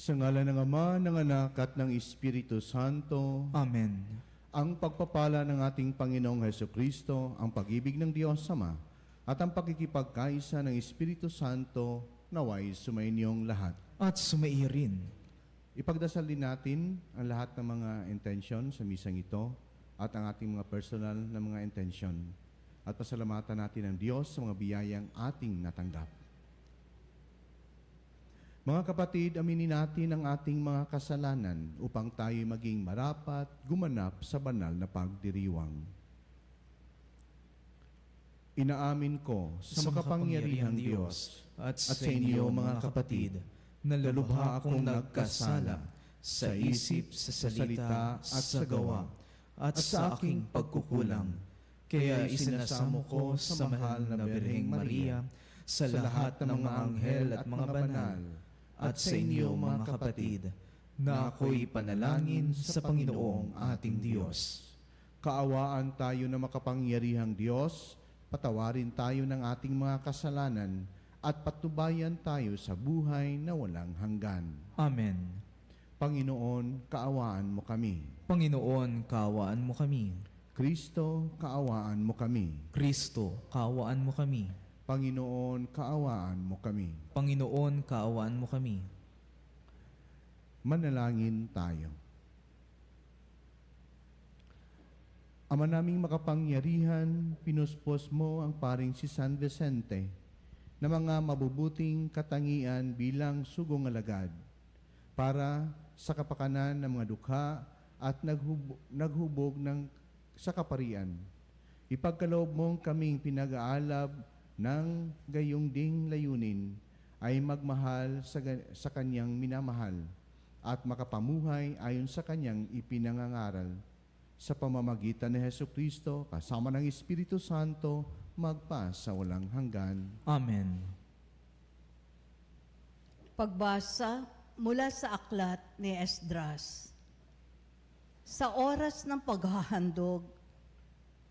Sa ngalan ng Ama, ng Anak, at ng Espiritu Santo. Amen. Ang pagpapala ng ating Panginoong Hesukristo, ang pag-ibig ng Diyos Ama, at ang pakikipagkaisa ng Espiritu Santo, naway sumainyong lahat. At sumaiyo rin. Ipagdasal din natin ang lahat ng mga intensyon sa misang ito at ang ating mga personal na mga intensyon. At pasalamatan natin ang Diyos sa mga biyayang ating natanggap. Mga kapatid, aminin natin ang ating mga kasalanan upang tayo maging marapat, gumanap sa banal na pagdiriwang. Inaamin ko sa makapangyarihang Diyos at sa inyo mga kapatid, na lubha akong nagkasala sa isip, sa salita at sa gawa, at sa aking pagkukulang. Kaya isinasamo ko sa mahal na Birheng Maria, sa lahat ng mga anghel at mga banal, at sa inyo mga kapatid, na ako'y panalangin sa Panginoong ating Diyos. Kaawaan tayo na makapangyarihang Diyos, patawarin tayo ng ating mga kasalanan, at patubayan tayo sa buhay na walang hanggan. Amen. Panginoon, kaawaan mo kami. Panginoon, kaawaan mo kami. Kristo, kaawaan mo kami. Kristo, kaawaan mo kami. Panginoon, kaawaan mo kami. Panginoon, kaawaan mo kami. Manalangin tayo. Ama naming makapangyarihan, pinuspos mo ang paring si San Vicente na mga mabubuting katangian bilang sugong alagad para sa kapakanan ng mga dukha at naghubog sa kaparian. Ipagkaloob mong kaming pinag-aalab ng gayong ding layunin ay magmahal sa kanyang minamahal at makapamuhay ayon sa kanyang ipinangangaral. Sa pamamagitan ni Hesukristo, kasama ng Espiritu Santo, magpa sa walang hanggan. Amen. Pagbasa mula sa aklat ni Esdras. Sa oras ng paghahandog,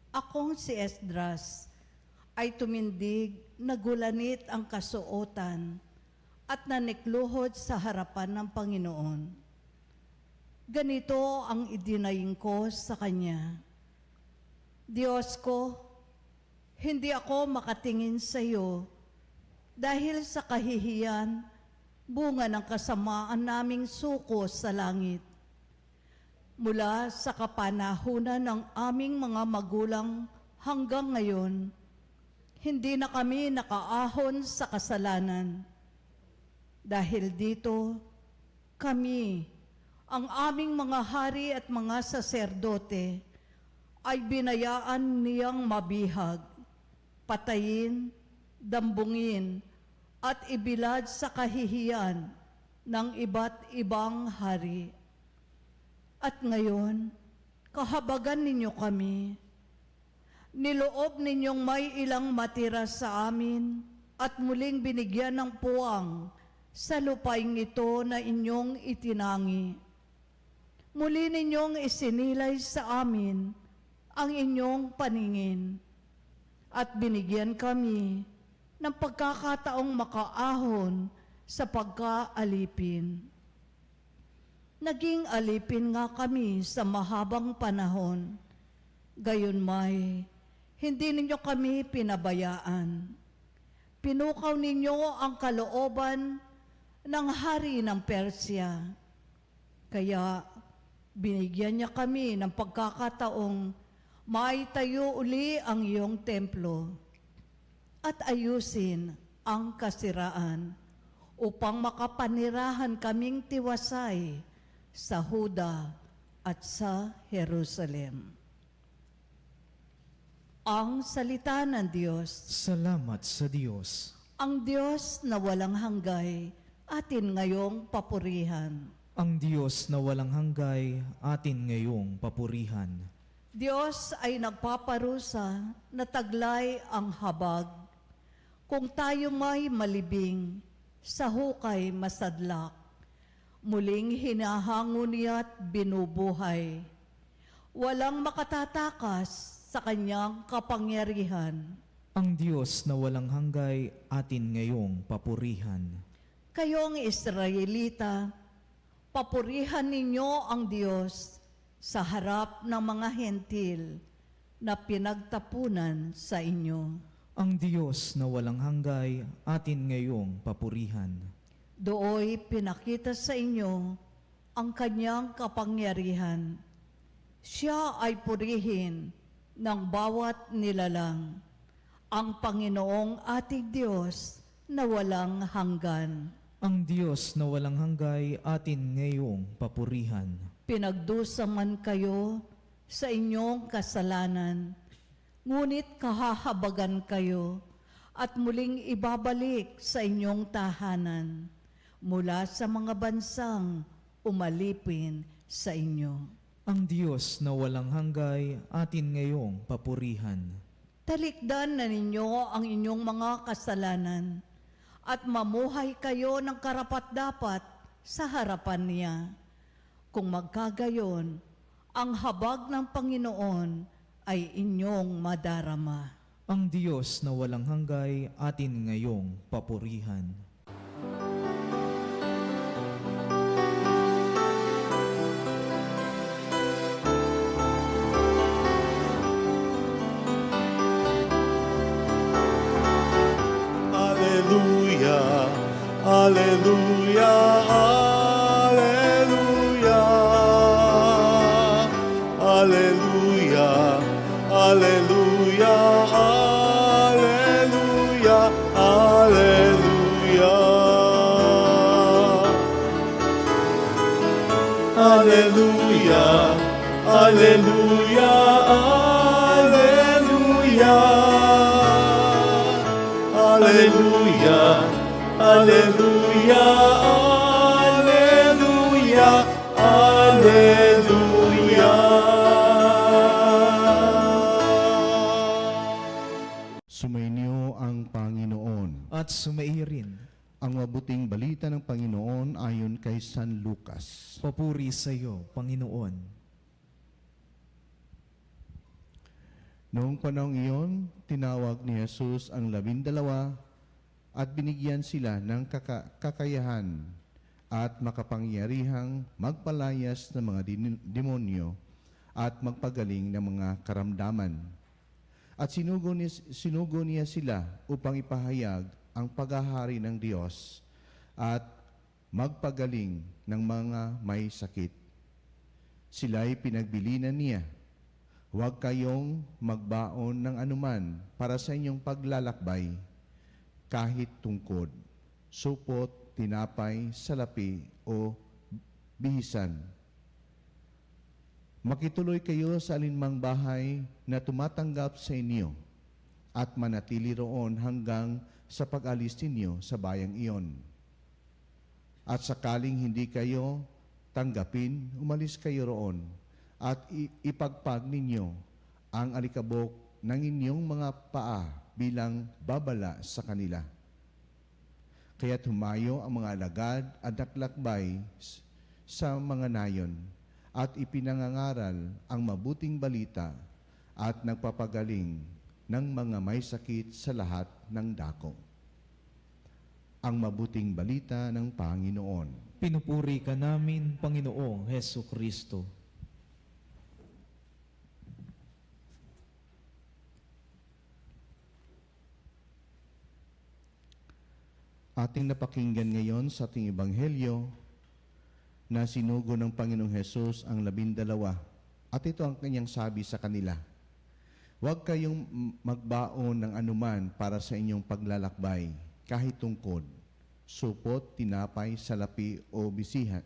akong si Esdras ay tumindig, nagulanit ang kasuotan at nanikluhod sa harapan ng Panginoon. Ganito ang idinaing ko sa Kanya. Diyos ko, hindi ako makatingin sa iyo dahil sa kahihiyan, bunga ng kasamaan naming suko sa langit. Mula sa kapanahunan ng aming mga magulang hanggang ngayon, hindi na kami nakaahon sa kasalanan. Dahil dito, kami, ang aming mga hari at mga saserdote, ay binayaan niyang mabihag, patayin, dambungin, at ibilad sa kahihiyan ng iba't ibang hari. At ngayon, kahabagan ninyo kami, niloob ninyong may ilang matira sa amin at muling binigyan ng puwang sa lupaing ito na inyong itinangi. Muli ninyong isinilay sa amin ang inyong paningin at binigyan kami ng pagkakataong makaahon sa pagkaalipin. Naging alipin nga kami sa mahabang panahon, gayon may hindi ninyo kami pinabayaan. Pinukaw ninyo ang kalooban ng hari ng Persya, kaya binigyan niya kami ng pagkakataong maitayo uli ang iyong templo at ayusin ang kasiraan upang makapanirahan kaming tiwasay sa Huda at sa Jerusalem. Ang salita ng Diyos. Salamat sa Diyos. Ang Diyos na walang hanggay, atin ngayong papurihan. Ang Diyos na walang hanggay, atin ngayong papurihan. Diyos ay nagpaparusa na taglay ang habag. Kung tayo may malibing, sa hukay masadlak, muling hinahango niya't binubuhay. Walang makatatakas sa kanyang kapangyarihan. Ang Diyos na walang hanggay, atin ngayong papurihan. Kayong Israelita, papurihan ninyo ang Diyos sa harap ng mga hentil na pinagtapunan sa inyo. Ang Diyos na walang hanggay, atin ngayong papurihan. Dooy pinakita sa inyo ang kanyang kapangyarihan. Siya ay purihin ng bawat nilalang, ang Panginoong ating Diyos na walang hanggan. Ang Diyos na walang hanggay, atin ngayong papurihan. Pinagdusa man kayo sa inyong kasalanan, ngunit kahahabagan kayo at muling ibabalik sa inyong tahanan mula sa mga bansang umalipin sa inyo. Ang Diyos na walang hanggay, atin ngayong papurihan. Talikdan na ninyo ang inyong mga kasalanan at mamuhay kayo ng karapat-dapat sa harapan niya. Kung magkagayon, ang habag ng Panginoon ay inyong madarama. Ang Diyos na walang hanggay, atin ngayong papurihan. Hallelujah, hallelujah, hallelujah, hallelujah, hallelujah, hallelujah, hallelujah. Hallelujah, hallelujah, hallelujah. Hallelujah, hallelujah, hallelujah, hallelujah. Sumainyo ang Panginoon. At sumairin, Ang mabuting balita ng Panginoon ayon kay San Lucas. papuri sa iyo, Panginoon. Noong panahong iyon, tinawag ni Jesus ang 12 at binigyan sila ng kakayahan at makapangyarihang magpalayas ng mga demonyo at magpagaling ng mga karamdaman. At sinugo niya sila upang ipahayag ang paghahari ng Diyos at magpagaling ng mga may sakit. Sila'y pinagbilinan niya, huwag kayong magbaon ng anuman para sa inyong paglalakbay, kahit tungkod, supot, tinapay, salapi o bihisan. Makituloy kayo sa alinmang bahay na tumatanggap sa inyo at manatili roon hanggang sa pag-alis ninyo sa bayang iyon. At sakaling hindi kayo tanggapin, umalis kayo roon at ipagpag ninyo ang alikabok ng inyong mga paa bilang babala sa kanila. Kaya't humayo ang mga alagad at naglakbay sa mga nayon at ipinangangaral ang mabuting balita at nagpapagaling ng mga may sakit sa lahat ng dako. Ang mabuting balita ng Panginoon. Pinupuri ka namin, Panginoong Heso Kristo. Ating napakinggan ngayon sa ating Ebanghelyo na sinugo ng Panginoong Hesus ang 12. At ito ang kanyang sabi sa kanila, huwag kayong magbaon ng anuman para sa inyong paglalakbay, kahit tungkod, supot, tinapay, salapi o bisihan.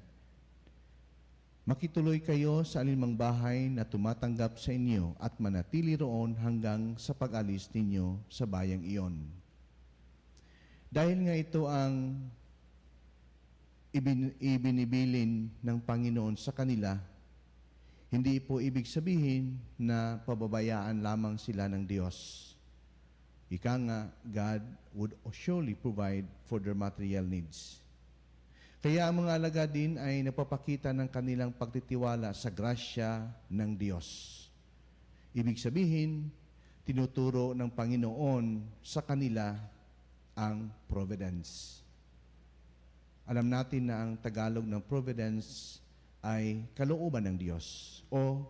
Makituloy kayo sa alinmang bahay na tumatanggap sa inyo at manatili roon hanggang sa pag-alis ninyo sa bayang iyon. Dahil nga ito ang ibinibilin ng Panginoon sa kanila, hindi po ibig sabihin na pababayaan lamang sila ng Diyos. Ika nga, God would surely provide for their material needs. Kaya ang mga alagad din ay napapakita ng kanilang pagtitiwala sa grasya ng Diyos. Ibig sabihin, tinuturo ng Panginoon sa kanila ang providence. Alam natin na ang Tagalog ng providence ay kalooban ng Diyos o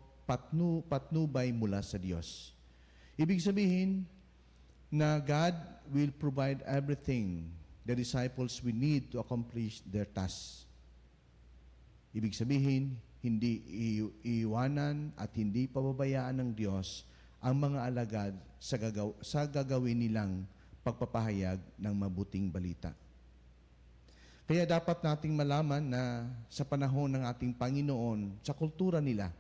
patnubay mula sa Diyos. Ibig sabihin na God will provide everything the disciples will need to accomplish their task. Ibig sabihin, hindi iiwanan at hindi pababayaan ng Diyos ang mga alagad sa gagawin nilang pagpapahayag ng mabuting balita. Kaya dapat nating malaman na sa panahon ng ating Panginoon, sa kultura nila,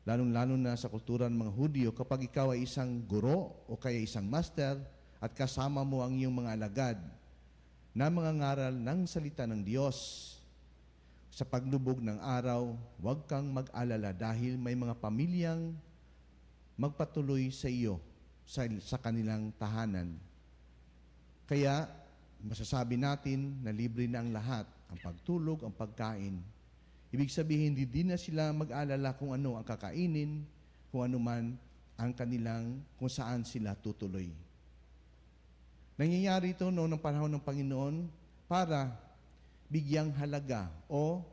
lalong-lalo na sa kultura ng mga Hudyo, kapag ikaw ay isang guro o kaya isang master at kasama mo ang iyong mga alagad na mga ngaral ng salita ng Diyos, sa paglubog ng araw, huwag kang mag-alala dahil may mga pamilyang magpatuloy sa iyo sa kanilang tahanan. Kaya, masasabi natin na libre na ang lahat, ang pagtulog, ang pagkain. Ibig sabihin, hindi na sila mag-alala kung ano ang kakainin, kung ano man ang kanilang, kung saan sila tutuloy. Nangyayari ito noong panahon ng Panginoon para bigyang halaga o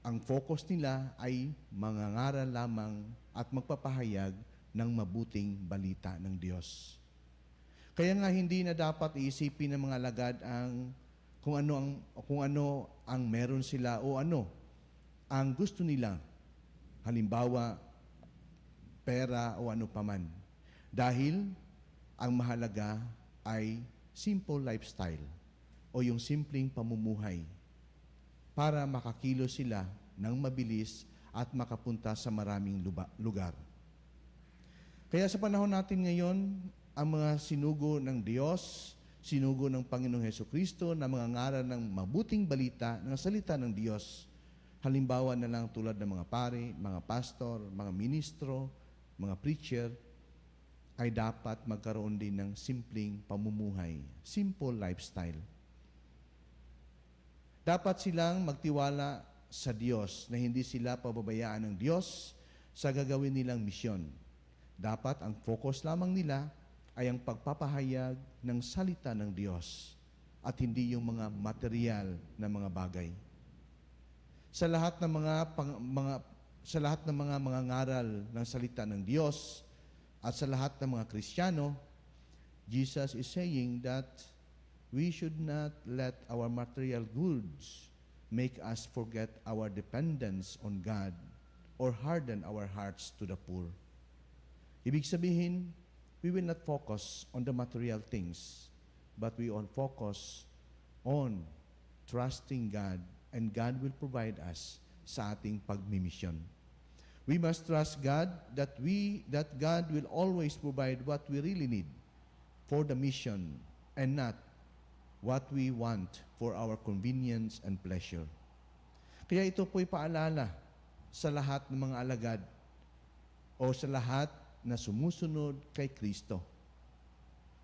ang focus nila ay mangangaral lamang at magpapahayag ng mabuting balita ng Diyos. Kaya nga hindi na dapat iisipin ng mga alagad kung ano ang meron sila o ano ang gusto nila. Halimbawa, pera o ano paman. Dahil ang mahalaga ay simple lifestyle o yung simpleng pamumuhay para makakilos sila ng mabilis at makapunta sa maraming lugar. Kaya sa panahon natin ngayon, ang mga sinugo ng Diyos, sinugo ng Panginoong Hesukristo na mga ngaral ng mabuting balita, ng salita ng Diyos, halimbawa na lang tulad ng mga pari, mga pastor, mga ministro, mga preacher, ay dapat magkaroon din ng simpleng pamumuhay, simple lifestyle. Dapat silang magtiwala sa Diyos na hindi sila pababayaan ng Diyos sa gagawin nilang misyon. Dapat ang focus lamang nila ay ang pagpapahayag ng salita ng Diyos at hindi yung mga material na mga bagay. Sa lahat ng mga ngaral ng salita ng Diyos at sa lahat ng mga Kristiyano, Jesus is saying that we should not let our material goods make us forget our dependence on God or harden our hearts to the poor. Ibig sabihin, we will not focus on the material things, but we all focus on trusting God, and God will provide us sa ating pagmimisyon. We must trust God that God will always provide what we really need for the mission and not what we want for our convenience and pleasure. Kaya ito po'y paalala sa lahat ng mga alagad o sa lahat na sumusunod kay Kristo.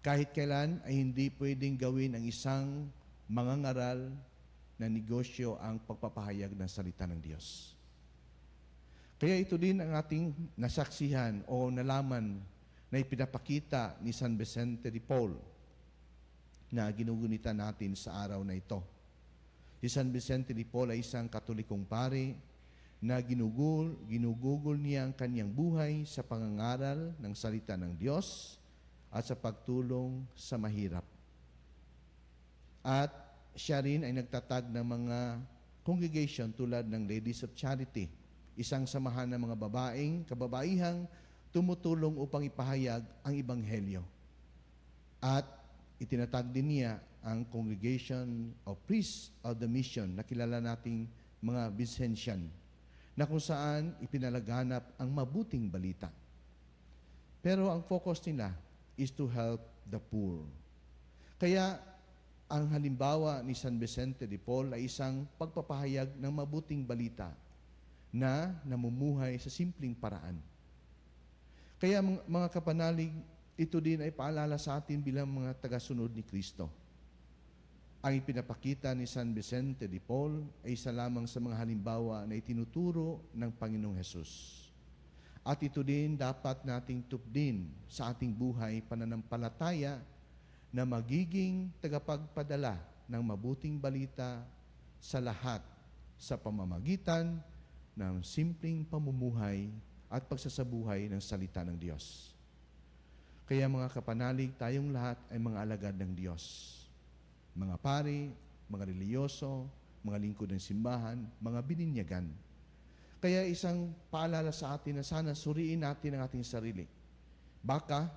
Kahit kailan ay hindi pwedeng gawin ang isang mangangaral na negosyo ang pagpapahayag ng salita ng Diyos. Kaya ito din ang ating nasaksihan o nalaman na ipinapakita ni San Vicente de Paul na ginugunita natin sa araw na ito. Si San Vicente de Paul ay isang Katolikong pari na ginugugol niya ang kanyang buhay sa pangangaral ng salita ng Diyos at sa pagtulong sa mahirap. At siya rin ay nagtatag ng mga congregation tulad ng Ladies of Charity, isang samahan ng mga kababaihang tumutulong upang ipahayag ang Ebanghelyo. At itinatag din niya ang Congregation of Priests of the Mission na kilala nating mga Vincentian, na kung saan ipinalaganap ang mabuting balita. Pero ang focus nila is to help the poor. Kaya ang halimbawa ni San Vicente de Paul ay isang pagpapahayag ng mabuting balita na namumuhay sa simpleng paraan. Kaya mga kapanalig, ito din ay paalala sa atin bilang mga tagasunod ni Kristo. Ang ipinapakita ni San Vicente de Paul ay isa lamang sa mga halimbawa na itinuturo ng Panginoong Hesus. At ito din dapat nating tupdin sa ating buhay pananampalataya na magiging tagapagpadala ng mabuting balita sa lahat sa pamamagitan ng simpleng pamumuhay at pagsasabuhay ng salita ng Diyos. Kaya mga kapanalig, tayong lahat ay mga alagad ng Diyos. Mga pari, mga reliyoso, mga lingkod ng simbahan, mga bininyagan. Kaya isang paalala sa atin na sana suriin natin ang ating sarili. Baka,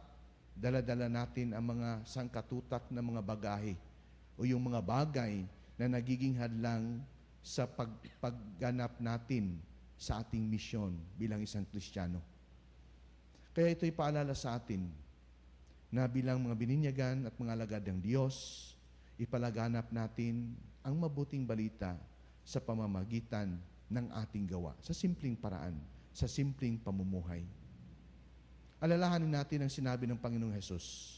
dala-dala natin ang mga sangkatutak na mga bagahe o yung mga bagay na nagiging hadlang sa pagganap natin sa ating misyon bilang isang Kristiyano. Kaya ito'y paalala sa atin na bilang mga bininyagan at mga alagad ng Diyos, ipalaganap natin ang mabuting balita sa pamamagitan ng ating gawa, sa simpleng paraan, sa simpleng pamumuhay. Alalahanin natin ang sinabi ng Panginoong Hesus,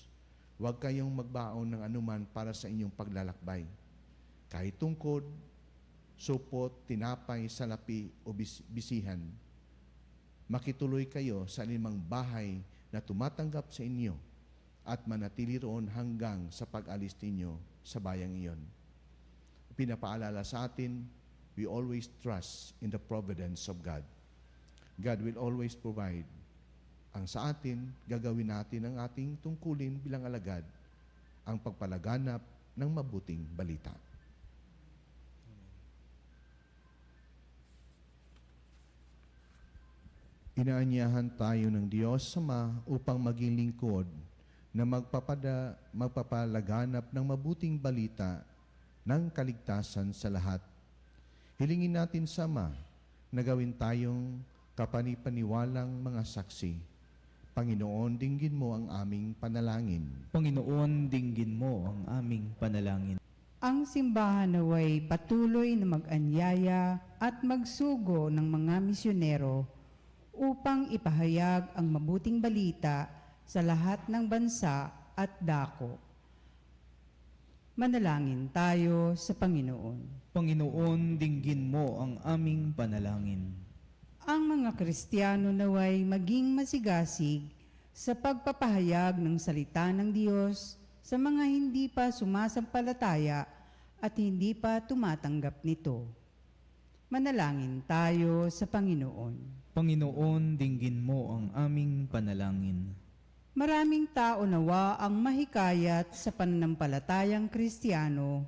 huwag kayong magbaon ng anuman para sa inyong paglalakbay, kahit tungkod, supot, tinapay, salapi o bisihan. Makituloy kayo sa alinmang bahay na tumatanggap sa inyo at manatili roon hanggang sa pag-alis ninyo sa bayang iyon. Pinapaalala sa atin, we always trust in the providence of God. God will always provide. Ang sa atin, gagawin natin ang ating tungkulin bilang alagad, ang pagpalaganap ng mabuting balita. Inaanyahan tayo ng Diyos Ama upang maging lingkod na magpapalaganap ng mabuting balita ng kaligtasan sa lahat. Hilingin natin sa Ama na gawin tayong kapanipaniwalang mga saksi. Panginoon, dinggin mo ang aming panalangin. Panginoon, dinggin mo ang aming panalangin. Ang simbahan naway patuloy na mag-anyaya at magsugo ng mga misyonero upang ipahayag ang mabuting balita sa lahat ng bansa at dako. Manalangin tayo sa Panginoon. Panginoon, dinggin mo ang aming panalangin. Ang mga Kristiyano naway maging masigasig sa pagpapahayag ng salita ng Diyos sa mga hindi pa sumasampalataya at hindi pa tumatanggap nito. Manalangin tayo sa Panginoon. Panginoon, dinggin mo ang aming panalangin. Maraming tao nawa ang mahikayat sa pananampalatayang Kristiyano,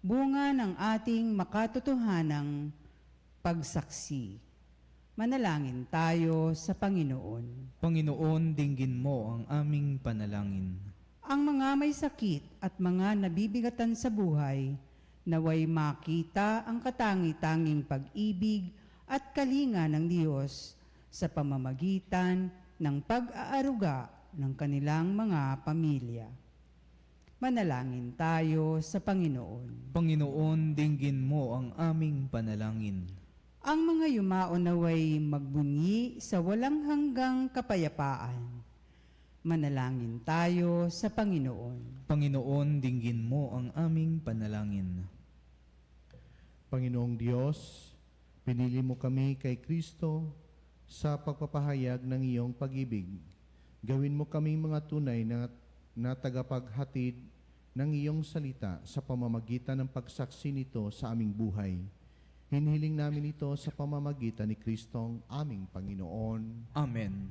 bunga ng ating makatotohanang pagsaksi. Manalangin tayo sa Panginoon. Panginoon, dinggin mo ang aming panalangin. Ang mga may sakit at mga nabibigatan sa buhay, naway makita ang katangi-tanging pag-ibig at kalinga ng Diyos sa pamamagitan ng pag-aaruga ng kanilang mga pamilya. Manalangin tayo sa Panginoon. Panginoon, dinggin mo ang aming panalangin. Ang mga yumao naway magbunyi sa walang hanggang kapayapaan. Manalangin tayo sa Panginoon. Panginoon, dinggin mo ang aming panalangin. Panginoong Diyos, pinili mo kami kay Kristo sa pagpapahayag ng iyong pag-ibig. Gawin mo kaming mga tunay na tagapaghatid ng iyong salita sa pamamagitan ng pagsaksi nito sa aming buhay. Hinihiling namin ito sa pamamagitan ni Kristong aming Panginoon. Amen.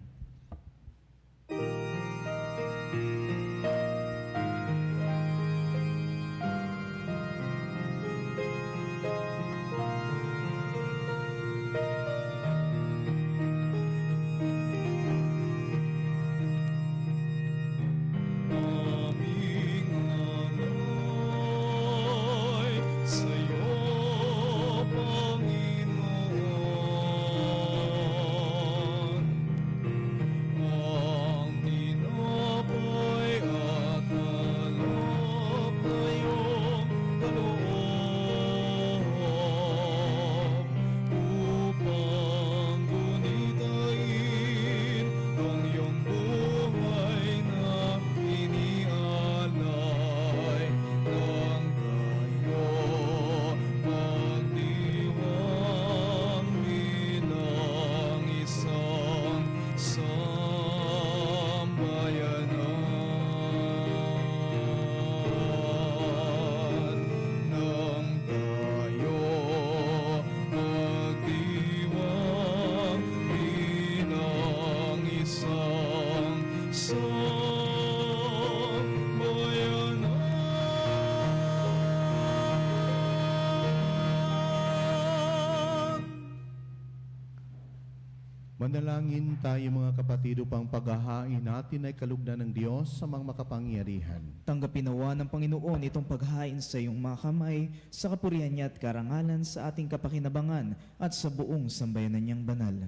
Manalangin tayo mga kapatid upang paghahain natin ay kalugdan ng Diyos sa mga makapangyarihan. Tanggapin nawa ng Panginoon itong paghain sa iyong mga kamay, sa kapurihan niya at karangalan sa ating kapakinabangan at sa buong sambayanan niyang banal.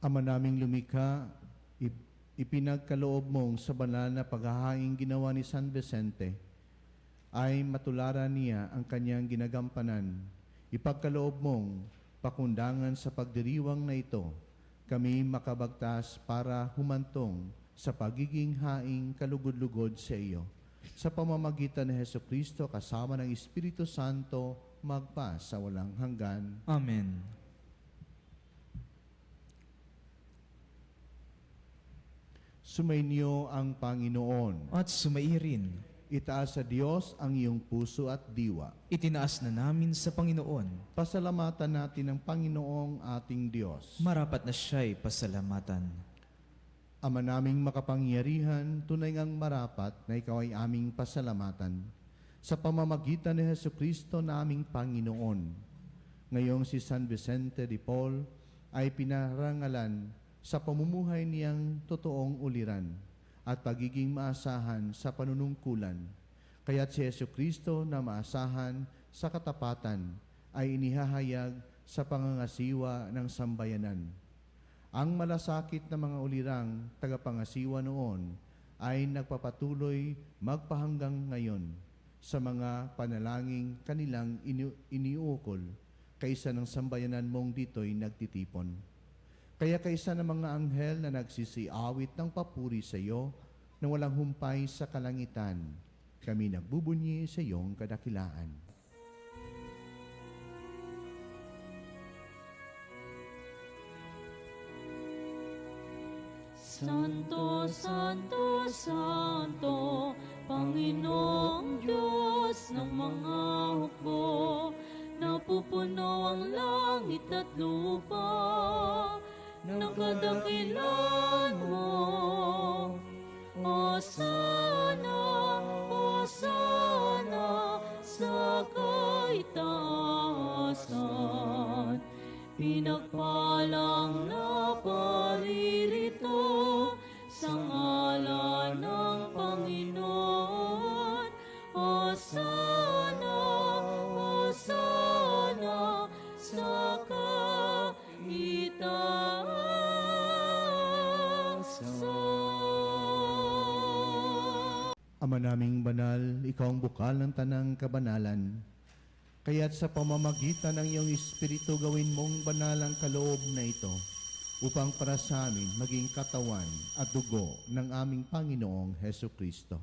Ama naming lumikha, ipinagkaloob mong sa banal na paghahain ginawa ni San Vicente, ay matularan niya ang kanyang ginagampanan. Ipagkaloob mong pakundangan sa pagdiriwang na ito, kami makabagtas para humantong sa pagiging haing kalugod-lugod sa iyo. Sa pamamagitan ni Jesucristo kasama ng Espiritu Santo, magpa sa walang hanggan. Amen. Sumainyo ang Panginoon. At sumairin, Itaas sa Diyos ang iyong puso at diwa. itinaas na namin sa Panginoon. Pasalamatan natin ang Panginoong ating Diyos. Marapat na siya'y pasalamatan. Ama naming makapangyarihan, tunay ngang marapat na ikaw ay aming pasalamatan. Sa pamamagitan ni Jesucristo na aming Panginoon. Ngayong si San Vicente de Paul ay pinarangalan sa pamumuhay niyang totoong uliran at pagiging maasahan sa panunungkulan. Kaya't si Jesucristo na maasahan sa katapatan ay inihahayag sa pangangasiwa ng sambayanan. Ang malasakit na mga ulirang tagapangasiwa noon ay nagpapatuloy magpahanggang ngayon sa mga panalangin kanilang iniukol kaysa ng sambayanan mong dito'y nagtitipon. Kaya kaysa ng mga anghel na nagsisiawit ng papuri sa iyo na walang humpay sa kalangitan, kami nagbubunyi sa iyong kadakilaan. Santo, Santo, Santo, Panginoong Diyos ng mga hukbo, napupuno ang langit at lupa ng kadakilan mo. Hosana, Hosana sa kaitaasan, pinagpalang na paririto sa ngalan ng Panginoon. Hosana, Hosana sa kaitaasan. Ama naming banal, ikaw ang bukal ng tanang kabanalan. Kaya't sa pamamagitan ng iyong Espiritu gawin mong banal ang kaloob na ito upang para sa amin maging katawan at dugo ng aming Panginoong Heso Kristo.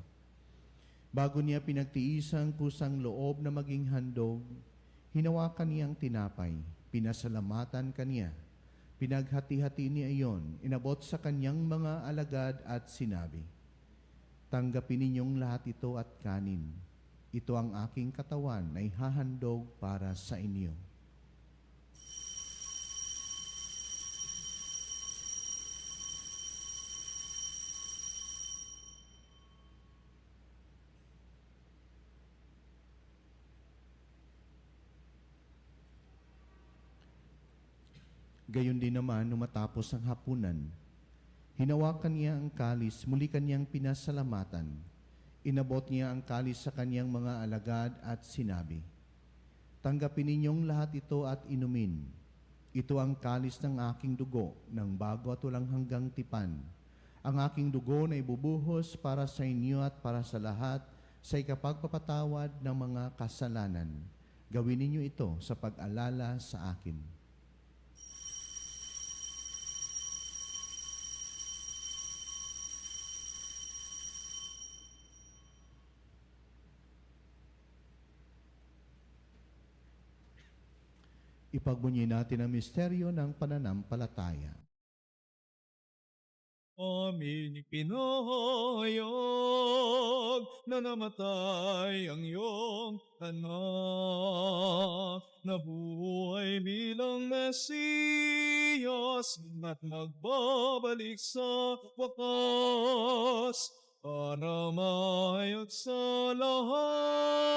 Bago niya pinagtiis ang kusang loob na maging handog, hinawakan niyang tinapay, pinasalamatan kaniya, pinaghati-hati niya iyon, inabot sa kanyang mga alagad at sinabi, "Tanggapin ninyong lahat ito at kanin. Ito ang aking katawan na ihahandog para sa inyo." Gayon din naman, nung matapos ang hapunan, hinawakan niya ang kalis, muli kanyang pinasalamatan. Inabot niya ang kalis sa kanyang mga alagad at sinabi, "Tanggapin ninyong lahat ito at inumin. Ito ang kalis ng aking dugo ng bago at walang hanggang tipan. Ang aking dugo na ibubuhos para sa inyo at para sa lahat sa ikapagpapatawad ng mga kasalanan. Gawin ninyo ito sa pag-alala sa akin." Ipagbunyi natin ang misteryo ng pananampalataya. Aming pinahayag na namatay ang iyong anak, na buhay bilang Mesiyas at magbabalik sa wakas para mahayag sa lahat.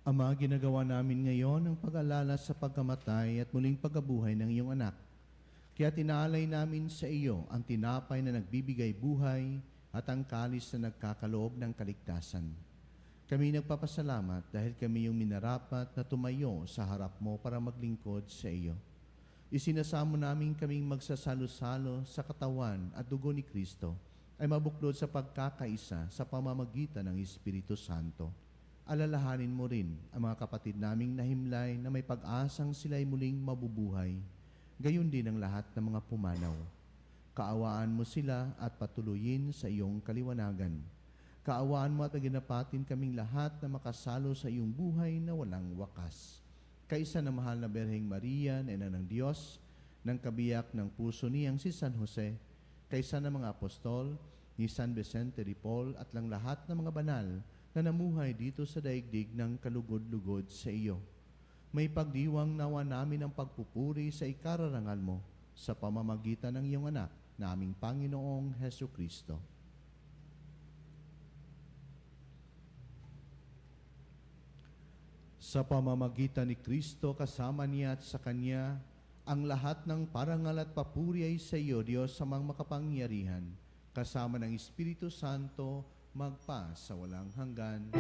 Ama, ginagawa namin ngayon ang pag-alala sa pagkamatay at muling pagkabuhay ng iyong anak. Kaya tinaalay namin sa iyo ang tinapay na nagbibigay buhay at ang kalis na nagkakaloob ng kaligtasan. Kami nagpapasalamat dahil kami yung minarapat na tumayo sa harap mo para maglingkod sa iyo. Isinasamo namin kaming magsasalo-salo sa katawan at dugo ni Kristo ay mabuklod sa pagkakaisa sa pamamagitan ng Espiritu Santo. Alalahanin mo rin ang mga kapatid naming nahimlay na may pag-asang sila'y muling mabubuhay. Gayon din ang lahat ng mga pumanaw. Kaawaan mo sila at patuloyin sa iyong kaliwanagan. Kaawaan mo at aginapatin kaming lahat na makasalo sa iyong buhay na walang wakas. Kaisa na mahal na Berheng Maria na ina ng Diyos, ng kabiyak ng puso niyang si San Jose, kaisa ng mga apostol, ni San Vicente de Paul at lang lahat ng mga banal na namuhay dito sa daigdig ng kalugod-lugod sa iyo. May pagdiwang nawa namin ang pagpupuri sa ikararangal mo sa pamamagitan ng iyong anak, naming Panginoong Hesu Kristo. Sa pamamagitan ni Kristo, kasama niya at sa Kanya, ang lahat ng parangal at papuri ay sa iyo, Diyos, sa mga makapangyarihan, kasama ng Espiritu Santo, magpa sa walang hanggan.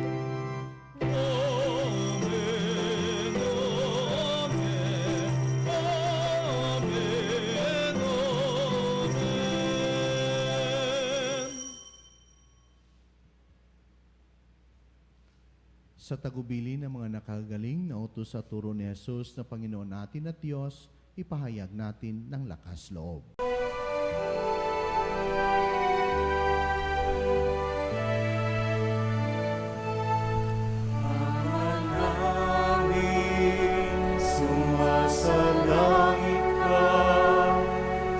Sa tagubili ng mga nakagaling na utos sa turo ni Jesus na Panginoon natin at Diyos, ipahayag natin ng lakas loob. Sumasalangit ka,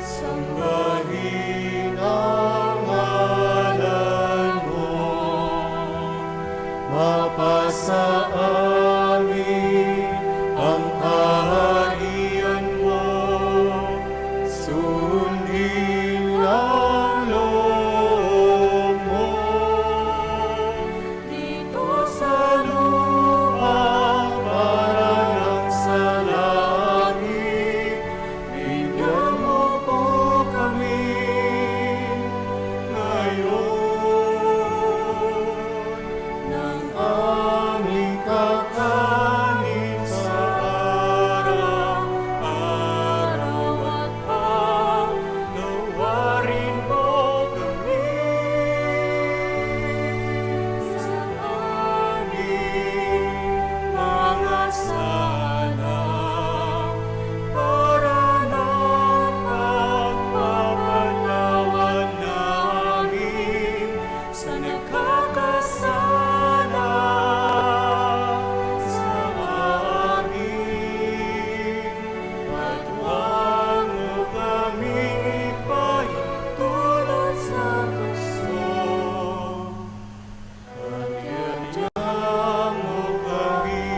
sambahin ang ngalan mo, mapasa amin ang kaharian mo, sundin ang loob mo. Dito sa lupa, parang sa langit, bigyan mo po kami ngayon ng aming kakanin sa araw-araw at paglawarin mo kami sa aming mga sala para napagpapatawad namin sa nagkakasala sa amin. At huwag mo kaming ipahintulot sa tukso, at iadya mo kami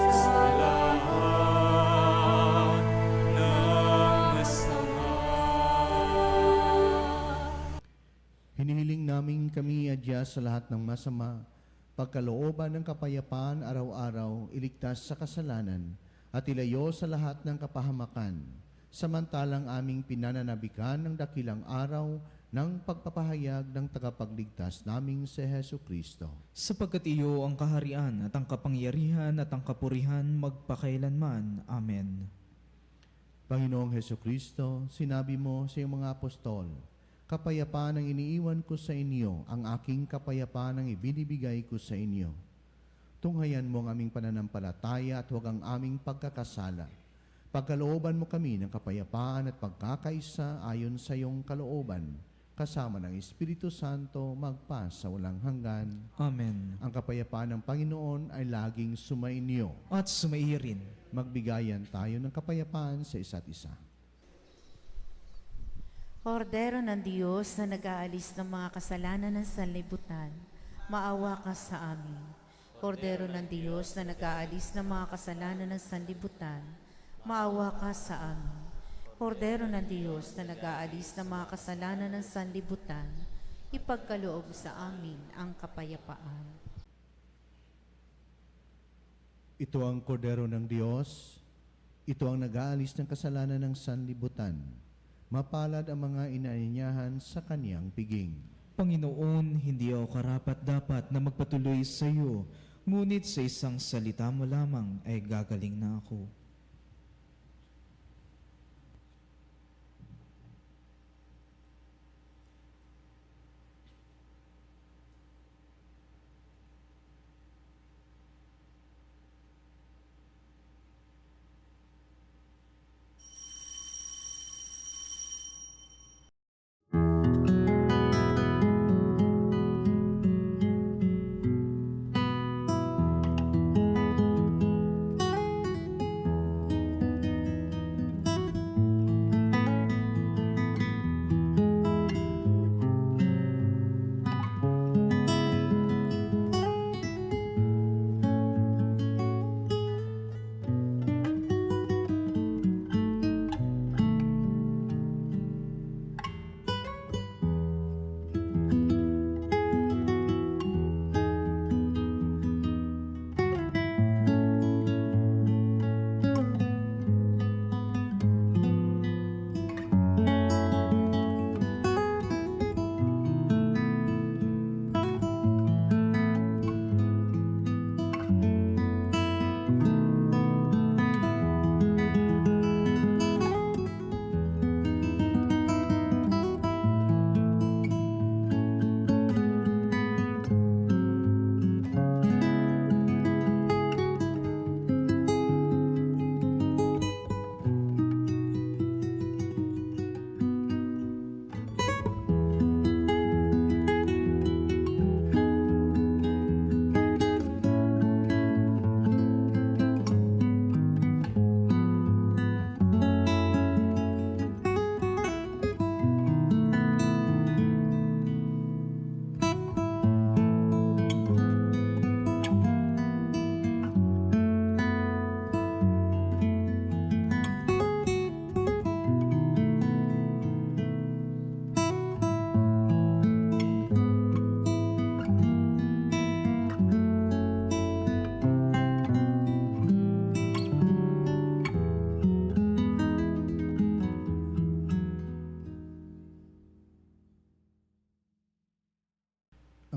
sa lahat ng masama. Hinihiling namin kami adya sa lahat ng masama, pagkalooban ng kapayapaan araw-araw, iligtas sa kasalanan, at ilayo sa lahat ng kapahamakan, samantalang aming pinananabikan ng dakilang araw ng pagpapahayag ng tagapagligtas naming si Hesu Kristo. Sapagkat iyo ang kaharian at ang kapangyarihan at ang kapurihan magpakailanman. Amen. Panginoong Hesu Kristo, sinabi mo sa iyong mga apostol, kapayapaan ang iniiwan ko sa inyo, ang aking kapayapaan ang ibinibigay ko sa inyo. Tunghayan mo ang aming pananampalataya at huwag ang aming pagkakasala. Pagkalooban mo kami ng kapayapaan at pagkakaisa ayon sa iyong kalooban, kasama ng Espiritu Santo, magpa sa walang hanggan. Amen. Ang kapayapaan ng Panginoon ay laging sumainyo. At sumaiya rin. Magbigayan tayo ng kapayapaan sa isa't isa. Kordero ng Diyos na nag-aalis ng mga kasalanan ng sanlibutan, maawa ka sa amin. Kordero ng Diyos na nag-aalis ng mga kasalanan ng sanlibutan, maawa ka sa amin. Kordero ng Diyos na nag-aalis ng mga kasalanan ng sanlibutan, ipagkaloob sa amin ang kapayapaan. Ito ang kordero ng Diyos. Ito ang nag-aalis ng kasalanan ng sanlibutan. Mapalad ang mga inaanyahan sa kaniyang piging. Panginoon, hindi ako karapat-dapat na magpatuloy sa iyo, ngunit sa isang salita mo lamang ay gagaling na ako.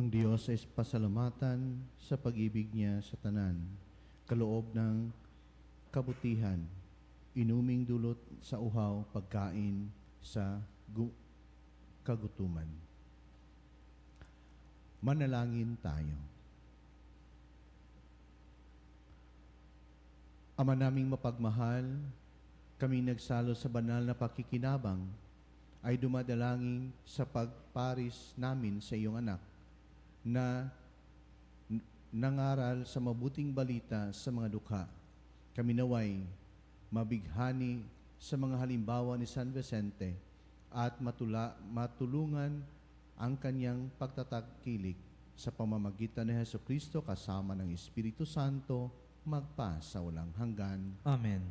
Ang Diyos ay pasalamatan sa pag-ibig niya sa tanan, kaloob ng kabutihan, inuming dulot sa uhaw, pagkain sa kagutuman. Manalangin tayo. Ama naming mapagmahal, kami nagsalo sa banal na pakikinabang ay dumadalangin sa pagparis namin sa iyong anak na nangaral sa mabuting balita sa mga dukha. Kami naway mabighani sa mga halimbawa ni San Vicente at matulungan ang kanyang pagtatakilik sa pamamagitan ni Jesucristo kasama ng Espiritu Santo magpa sa walang hanggan. Amen.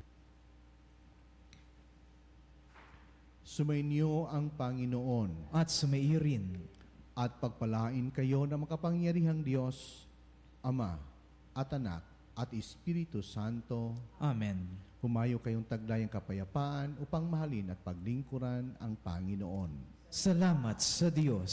Sumainyo ang Panginoon At sumairin, at pagpalain kayo ng makapangyarihang Diyos, Ama at Anak at Espiritu Santo. Amen. Humayo kayong taglayang kapayapaan upang mahalin at paglingkuran ang Panginoon. Salamat sa Diyos.